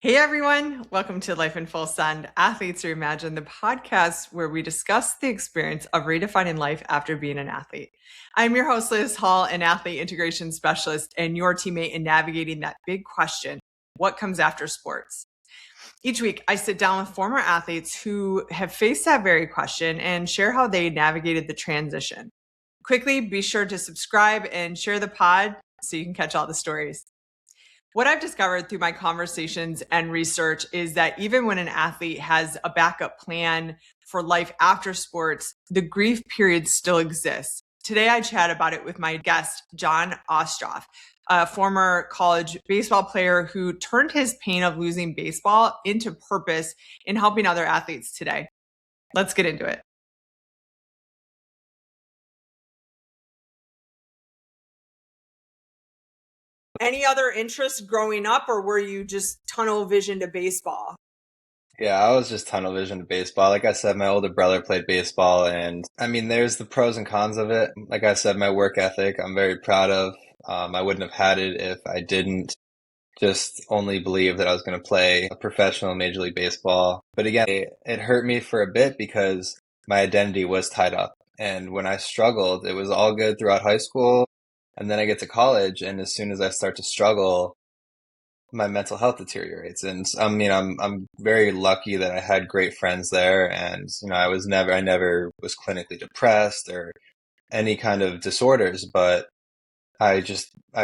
Hey everyone, welcome to Life in Full Send, Athletes Reimagine, the podcast where we discuss the experience of redefining life after being an athlete. I'm your host, Liz Hall, an athlete integration specialist and your teammate in navigating that big question, what comes after sports? Each week, I sit down with former athletes who have faced that very question and share how they navigated the transition. Quickly, be sure to subscribe and share the pod so you can catch all the stories. What I've discovered through my conversations and research is that even when an athlete has a backup plan for life after sports, the grief period still exists. Today, I chat about it with my guest, John Ostroff, a former college baseball player who turned his pain of losing baseball into purpose in helping other athletes today. Let's get into it. Any other interests growing up, or were you just tunnel vision to baseball? Yeah, I was just tunnel vision to baseball. Like I said, my older brother played baseball, and I mean, there's the pros and cons of it. Like I said, my work ethic, I'm very proud of. I wouldn't have had it if I didn't just only believe that I was going to play a professional Major League Baseball. But again, it hurt me for a bit because my identity was tied up. And when I struggled, it was all good throughout high school. And then I get to college, and as soon as I start to struggle, my mental health deteriorates. And I mean, I'm very lucky that I had great friends there, and I never was clinically depressed or any kind of disorders, but I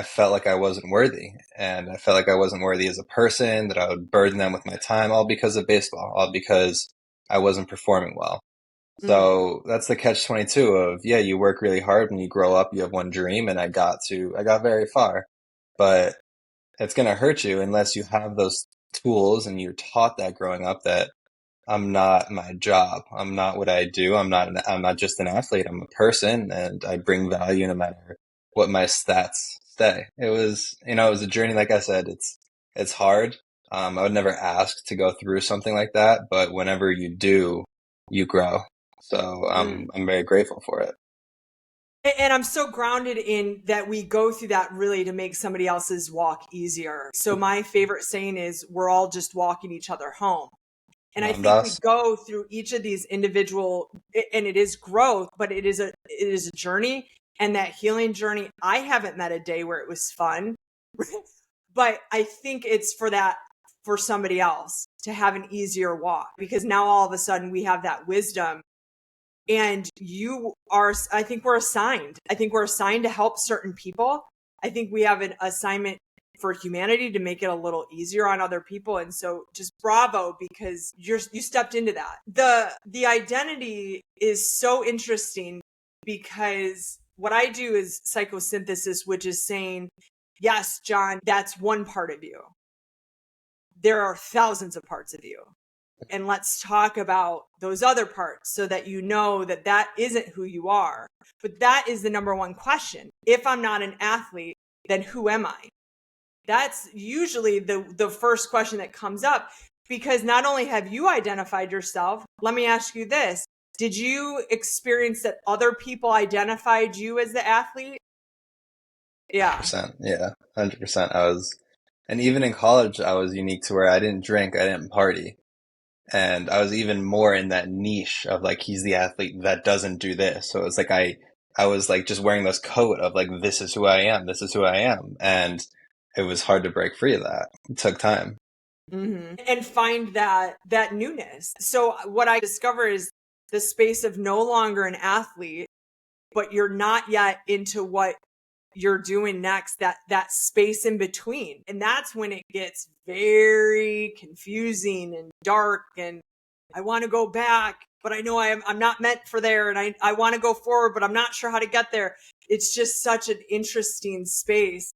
felt like I wasn't worthy, and I felt like I wasn't worthy as a person, that I would burden them with my time, all because of baseball, all because I wasn't performing well. So that's the catch-22 of, yeah, you work really hard when you grow up, you have one dream, and I got very far, but it's going to hurt you unless you have those tools and you're taught that growing up, that I'm not my job. I'm not what I do. I'm not just an athlete. I'm a person, and I bring value no matter what my stats say. It was a journey. Like I said, it's hard. I would never ask to go through something like that, but whenever you do, you grow. So I'm very grateful for it. And I'm so grounded in that we go through that really to make somebody else's walk easier. So my favorite saying is, we're all just walking each other home. And I think we Ramdas. go through each of these individual, and it is growth, but it is a journey. And that healing journey, I haven't met a day where it was fun, but I think it's for somebody else to have an easier walk, because now all of a sudden we have that wisdom. And I think we're assigned. I think we're assigned to help certain people. I think we have an assignment for humanity to make it a little easier on other people. And so just bravo, because you stepped into that. The identity is so interesting, because what I do is psychosynthesis, which is saying, yes, John, that's one part of you. There are thousands of parts of you. And let's talk about those other parts so that you know that that isn't who you are. But that is the number one question. If I'm not an athlete, then who am I? That's usually the first question that comes up, because not only have you identified yourself, let me ask you this. Did you experience that other people identified you as the athlete? Yeah. 100%. Yeah, 100%. And even in college, I was unique to where I didn't drink, I didn't party. And I was even more in that niche of like, he's the athlete that doesn't do this. So it's like I was like just wearing this coat of like, this is who I am. This is who I am. And it was hard to break free of that. It took time. And find that newness. So what I discover is the space of no longer an athlete, but you're not yet into what you're doing next, that space in between. And that's when it gets very confusing and dark, and I want to go back, but I know I'm not meant for there, and I want to go forward, but I'm not sure how to get there. It's just such an interesting space.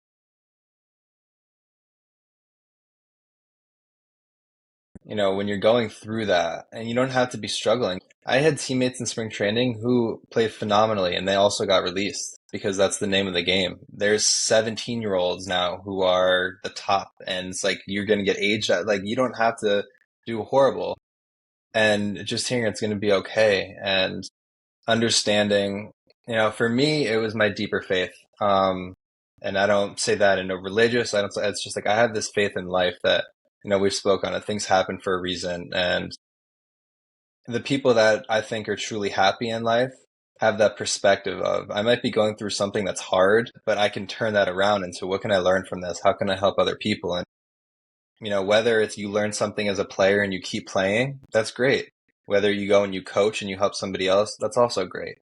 When you're going through that, and you don't have to be struggling. I had teammates in spring training who played phenomenally, and they also got released because that's the name of the game. There's 17-year-olds now who are the top, and it's like you're going to get aged out. Like, you don't have to do horrible, and just hearing it's going to be okay, and understanding, for me, it was my deeper faith. And I don't say that in a religious, I don't say, it's just like I have this faith in life that we've spoke on it. Things happen for a reason. And the people that I think are truly happy in life have that perspective of, I might be going through something that's hard, but I can turn that around into what can I learn from this? How can I help other people? And, whether it's you learn something as a player and you keep playing, that's great. Whether you go and you coach and you help somebody else, that's also great.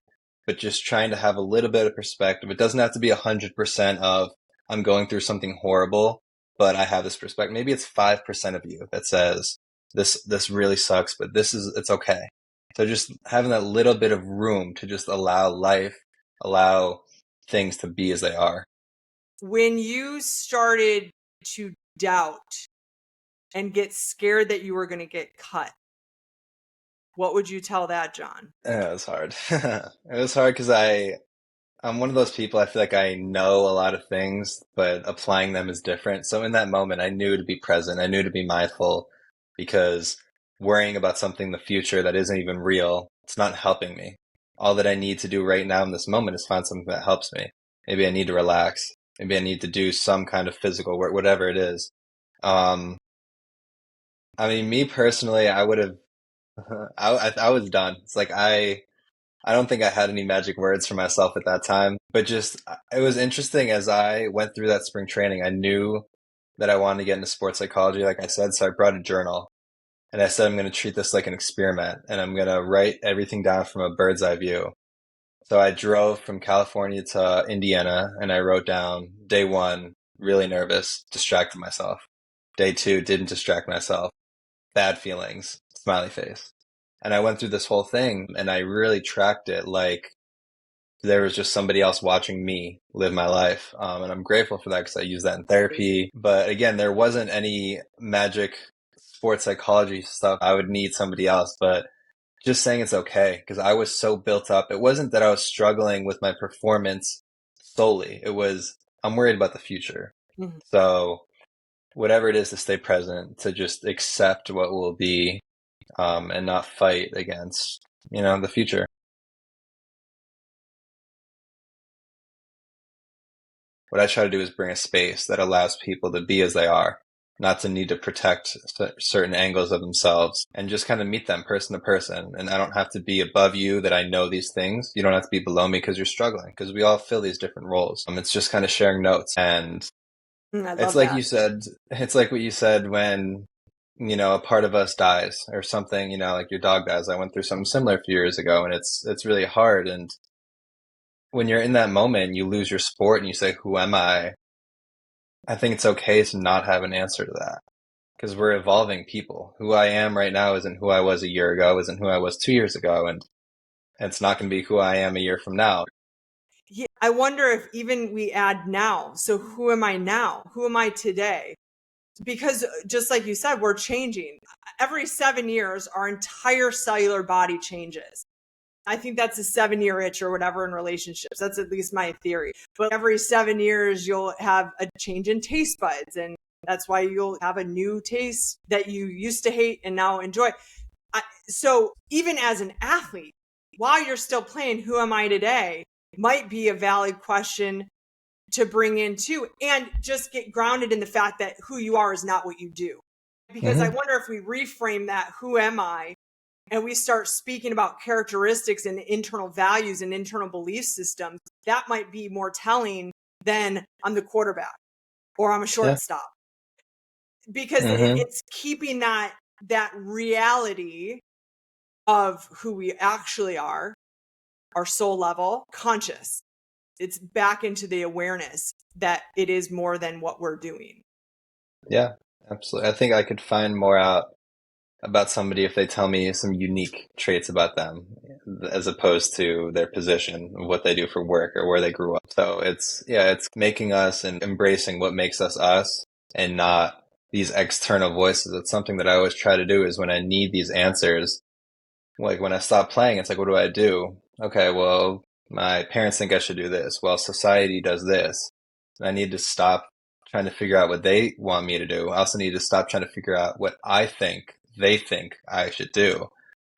But just trying to have a little bit of perspective. It doesn't have to be 100% of, I'm going through something horrible, but I have this perspective. Maybe it's 5% of you that says, this really sucks, but it's okay. So just having that little bit of room to just allow things to be as they are. When you started to doubt and get scared that you were going to get cut, what would you tell that John? It was hard. It was hard because I'm one of those people, I feel like I know a lot of things, but applying them is different. So in that moment, I knew to be present. I knew to be mindful because worrying about something in the future that isn't even real, it's not helping me. All that I need to do right now in this moment is find something that helps me. Maybe I need to relax. Maybe I need to do some kind of physical work, whatever it is. Um, I mean, me personally, I would have, I was done. It's like I don't think I had any magic words for myself at that time, but just it was interesting as I went through that spring training. I knew that I wanted to get into sports psychology, like I said, so I brought a journal and I said I'm going to treat this like an experiment and I'm going to write everything down from a bird's eye view. So I drove from California to Indiana and I wrote down day one, really nervous, distracted myself. Day two, didn't distract myself. Bad feelings, smiley face. And I went through this whole thing and I really tracked it like there was just somebody else watching me live my life. And I'm grateful for that because I use that in therapy. But again, there wasn't any magic sports psychology stuff. I would need somebody else, but just saying it's okay because I was so built up. It wasn't that I was struggling with my performance solely. It was, I'm worried about the future. Mm-hmm. So whatever it is to stay present, to just accept what will be, and not fight against, the future. What I try to do is bring a space that allows people to be as they are, not to need to protect certain angles of themselves and just kind of meet them person to person. And I don't have to be above you that I know these things. You don't have to be below me because you're struggling because we all fill these different roles. It's just kind of sharing notes. And I it's love like that. you said, it's like what you said when, a part of us dies or something, like your dog dies. I went through something similar a few years ago and it's really hard. And when you're in that moment, you lose your sport and you say, who am I? I think it's okay to not have an answer to that because we're evolving people. Who I am right now isn't who I was a year ago, isn't who I was 2 years ago, and it's not going to be who I am a year from now. Yeah, I wonder if even we add now. So who am I now? Who am I today? Because just like you said, we're changing. Every 7 years, our entire cellular body changes. I think that's a 7-year itch or whatever in relationships. That's at least my theory. But every 7 years, you'll have a change in taste buds. And that's why you'll have a new taste that you used to hate and now enjoy. So even as an athlete, while you're still playing, who am I today? Might be a valid question to bring in too. And just get grounded in the fact that who you are is not what you do. Because I wonder if we reframe that, who am I? And we start speaking about characteristics and internal values and internal belief systems, that might be more telling than I'm the quarterback or I'm a Yeah. shortstop. Because Mm-hmm. it's keeping that reality of who we actually are, our soul level, conscious. It's back into the awareness that it is more than what we're doing. Yeah, absolutely. I think I could find more out about somebody if they tell me some unique traits about them as opposed to their position, what they do for work or where they grew up. So it's making us and embracing what makes us and not these external voices. It's something that I always try to do is when I need these answers, like when I stop playing, it's like, what do I do? Okay, well, my parents think I should do this. Well, society does this. And I need to stop trying to figure out what they want me to do. I also need to stop trying to figure out what I think they think I should do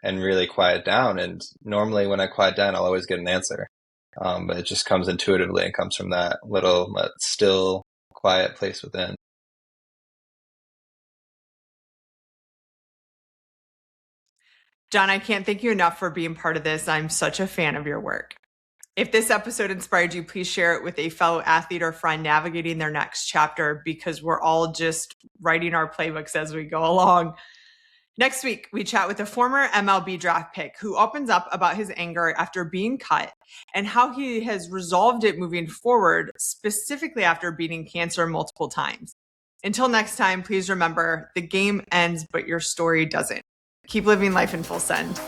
and really quiet down. And normally when I quiet down, I'll always get an answer. But it just comes intuitively and comes from that little still quiet place within. John, I can't thank you enough for being part of this. I'm such a fan of your work. If this episode inspired you, please share it with a fellow athlete or friend navigating their next chapter, because we're all just writing our playbooks as we go along. Next week, we chat with a former MLB draft pick who opens up about his anger after being cut and how he has resolved it moving forward, specifically after beating cancer multiple times. Until next time, please remember, the game ends, but your story doesn't. Keep living life in full send.